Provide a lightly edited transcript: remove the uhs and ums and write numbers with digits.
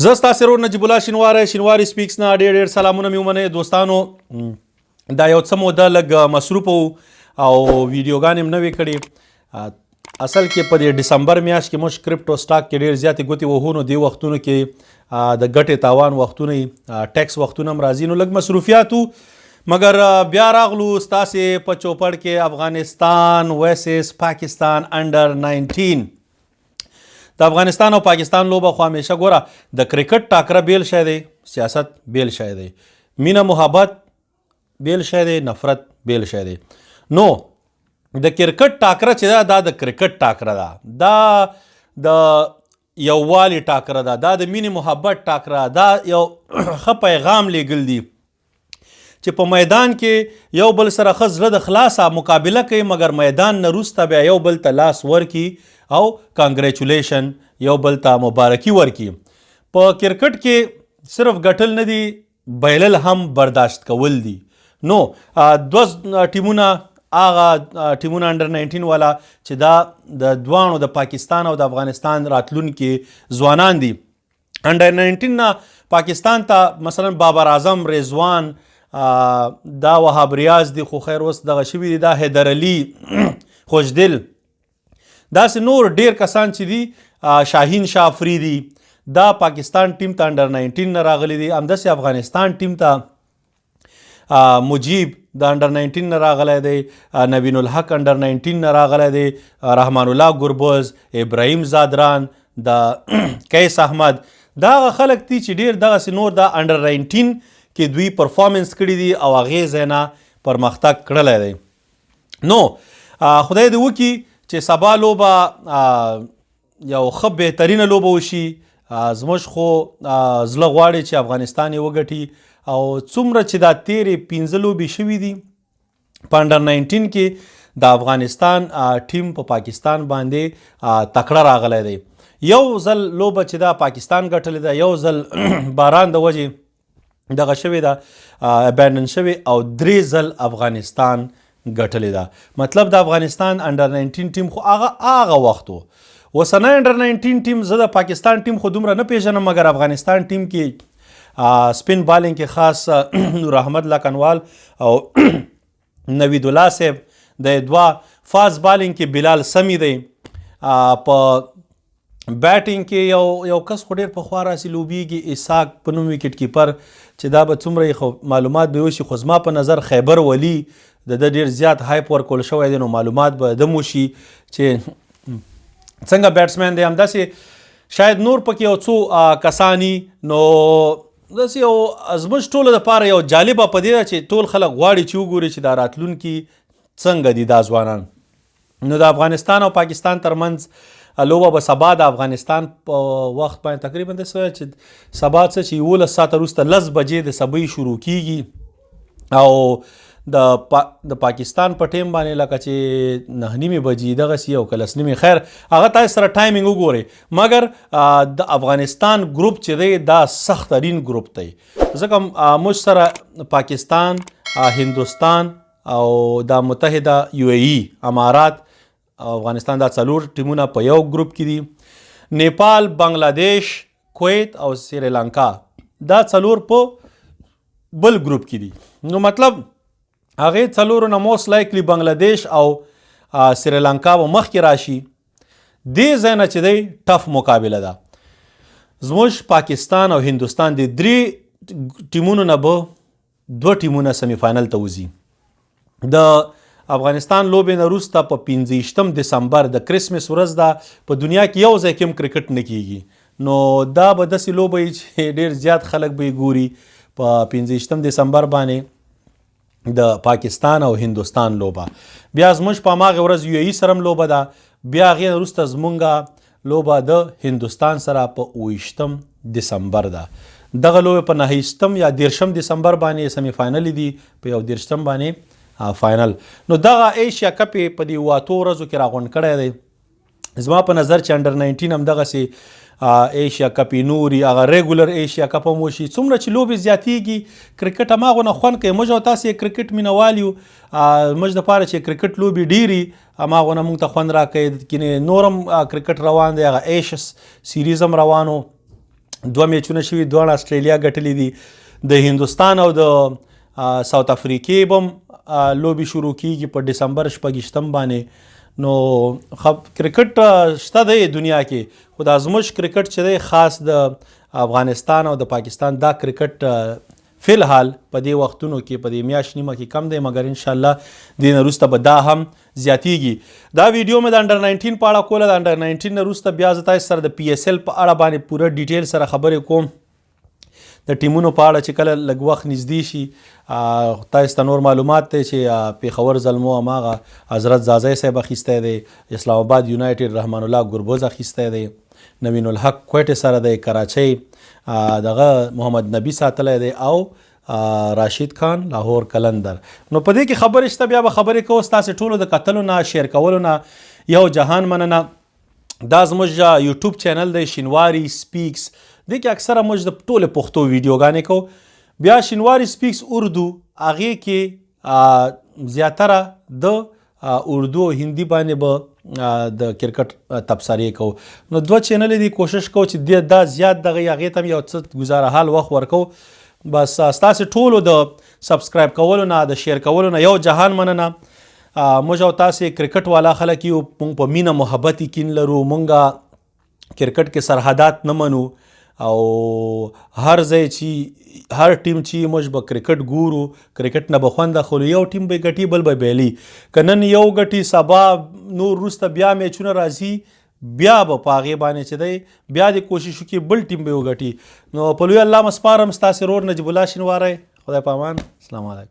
زه ستاسو ورور نجیب الله شینواری سپیکس نه ډېر سلامونه مې ومنئ دوستانو. دا یو څه موده لږ مصروف او ویډیوګانې مې نوې کړې. اصل کې په دې ډسمبر میاشت کې موږ کرپټو سټاک کې ډېر زیاتې ګوتې وهو، نو دې وختونو کې د ګټې تاوان وختونه ټیکس وختونه هم راځي، نو لږ مصروفیات وو. مګر بیا راغلو ستاسې په چوپړ کې افغانستان ورسز پاکستان انډر 19. د افغانستان او پاکستان لوبه خو همیشه ګوره د کرکټ ټاکره بیل شی دی، سیاست بیل شی دی، مینه محبت بیل شی دی، نفرت بیل شی دی. نو د کرکټ ټاکره چې دا د کرکټ ټاکره ده، دا د یووالي ټاکره ده، دا د مینې محبت ټاکره، دا یو ښه پیغام لیږل دي چې په میدان کې یو بل سره ښه زړه د خلاصه مقابله کوي، مګر میدان نه وروسته بیا یو بل ته لاس ورکي او کانګریچولیشن یو بل ته مبارکي ورکي. په کرکټ کې صرف ګټل نه دي، بایلل هم برداشت کول دي. نو دوه ټیمونه هغه ټیمونه انډر 19 والا چې دا د دوانو د پاکستان او د افغانستان راتلونکي ځوانان دي. انډر 19 نه پاکستان ته مثلا بابر اعظم، رضوان، دا وهاب ریاض دي، خو خیر اوس دغه شوي دي، دا حیدر علي، خوشدل، داسې نور ډیر کسان چې دي، شاهین شاه افریدي، دا پاکستان ټیم ته انډر 19 نه راغلی دي. همداسې افغانستان ټیم ته مجیب د انډر 19 نه راغلی دی، نوین الحق انډر 19 نه راغلی دی، رحمان الله ګربز، ابراهیم زادران، د کیس احمد، دا هغه خلک دي چې ډیر دغسې نور د انډر 19 کې دوی پرفارمنس کړي دي او هغې ځای نه پرمختګ کړلی دی. نو خدای دې وکړي چې سبا لوبه یو ښه بهترینه لوبه وشي. زموږ خو زړه غواړي چې افغانستان یې وګټي، او څومره چې دا تیرې 15 لوبې شوي دي په انډر 19 کې د افغانستان ټیم په پاکستان باندې تکړه راغلی دی. یو ځل لوبه چې دا پاکستان ګټلې ده، یو ځل باران د وجې دغه شوې ده ابینډن شوې، او 3 ځل افغانستان ګټلې ده. مطلب د افغانستان انډر 19 ټیم خو هغه وخت و. اوسنی انډر 19 ټیم زه د پاکستان ټیم خو دومره نه پیژنم، مګر افغانستان ټیم کې سپین بالینګ کې خاص نور احمد لکنوال او نوید الله صاحب، د دوه فاست بالینګ کې بلال سمی دی، په بیټینګ کې یو کس خو ډېر پخوا راسي لوبیږي، اسحاق په نوم وکټ کیپر، چې دا به څومره خو معلومات به وشي، خو زما په نظر خیبر ولی د ډېر زیات هایپ ورکول شوی دی، نو معلومات به د موشي چې څنګه بیټسمین دی. همداسې شاید نور پکې یو څو کسانی، نو داسې یو زموږ ټولو دپاره یو جالبه په دې ده چې ټول خلک غواړي چې وګوري چې دا راتلونکي څنګه دي دا ځوانان. نو د افغانستان او پاکستان ترمنځ لوبه به سبا د افغانستان په وخت باندې تقریبا د چې سبا څه چې 11 ساعته وروسته 10 بجې د صبحۍ شروع کیږي، او د پاکستان په ټیم باندې لکه چې 9:30 بجې دغسې یو که 10:30. خیر هغه تاسو سره ټایمینګ وګورئ، مګر د افغانستان ګروپ چې دی دا سخت ترین ګروپ دی، ځکه موږ سره پاکستان، هندوستان او د متحده UAE امارات، افغانستان دا 4 ټیمونه په یو ګروپ کې دي. نیپال، بنگلادیش، کویت او سریلانکا دا 4 په بل ګروپ کې دي. نو مطلب هغې 4 نه موست لایکلی بنگلادیش او سریلانکا به مخکې راشي. دې ځای نه چې دی ټف مقابله ده. زموږ پاکستان او هندوستان د 3 ټیمونو نه به 2 ټیمونه سمی فاینل ته وځي. د افغانستان لوبې نه وروسته په 15 دسمبر د کرسمس ورځ ده، په دنیا کې یو ځای کې هم کرکټ نه کیږي، نو دا به داسې لوبه وي چې ډېر زیات خلک به یې ګوري. په 15 دسمبر باندې د پاکستان او هندوستان لوبه، بیا زموږ په هماغې ورځ UAE سره هم لوبه ده، بیا هغې نه وروسته زمونږ لوبه د هندوستان سره په 28 دسمبر ده. دغه لوبې په 29 یا 30 دسمبر باندې سمی فاینل دي، په 31 باندې فاینل. نو دغه ایشیا کپ په دې 8 ورځو کې راغونډ کړی دی. زما په نظر چې انډر 19 هم دغسې ایشیا کپ نوري هغه ریګولر ایشیا کپ هم وشي. څومره چې لوبې زیاتیږي کرکټ هماغونه خوند کوي. موږ او تاسې کرکټ مینوال یو، موږ دپاره چې کرکټ لوبې ډېري هماغونه موږ ته خوند راکوي. نور هم کرکټ روان دی، هغه ایشس سیریز هم روانو، 2 میچونه شوي، دواړه آسټرالیا ګټلي دي. د هندوستان او د ساوث افریقې به هم لوبې شروع کیږي په ډسمبر 26 باندې. نو کرکټ شته دی دنیا کې، خو دا زموږ کرکټ چې دی خاص د افغانستان او د پاکستان دا کرکټ فی الحال په دې وختونو کې په دې میاشت نیمه کې کم دی، مګر انشاءالله دې نه وروسته به دا هم زیاتیږي. دا ویډیو مې د انډر 19 په اړه کوله. د انډر 19 نه وروسته بیا زه تاسو سره د PSL په اړه باندې پوره ډیټیل سره خبرې کوم، د ټیمونو په اړه چې کله لږ وخت نږدې شي تاسو ته نور معلومات دی چې پیښور زلمو هماغه حضرت زازی صاحب اخیستی دی، اسلام آباد یونایټډ رحمان الله ګربز اخیستی دی، نوین الحق کویټې سره دی، کراچۍ دغه محمد نبی ساتلی دی، او راشد خان لاهور کلندر. نو په دې کې خبرې شته، بیا به خبرې کوو. ستاسې ټولو د کتلو نه، شیر کولو نه یو جهان مننه. دا زموږ یوټیوب چینل دی شینواری سپیکس، دې کې اکثره موږ د ټولې پښتو ویډیوګانې کوو. بیا شینواری سپیکس اردو، هغې کې زیاتره د اردو او هندي باندې به د کرکټ تبصرې کوو. نو 2 چینل دي، کوشش کوو چې دا زیات دغه هغې ته هم یو څه ګزاره حال وخت ورکوو. بس ستاسې ټولو د سبسکرایب کولو نه، د شیر کولو نه یو جهان مننه. موږ او تاسې کرکټ والا خلک یو، موږ په مینه محبت یقین لرو، موږ کرکټ کې سرحدات نه منو، او هر ځای چې هر ټیم چې موږ به کرکټ ګورو، کرکټ نه به خوند اخلو. یو ټیم به ګټي بل به بیلي، که نن یو ګټي سبا نور وروسته بیا میچونه راځي، بیا به په هغې باندې چې دی بیا د کوشش وکړي بل ټیم به وګټي. نو په لوی الله مسپارم ستاسې رور نجیب الله شینواری. خدای په امان. السلام علیکم.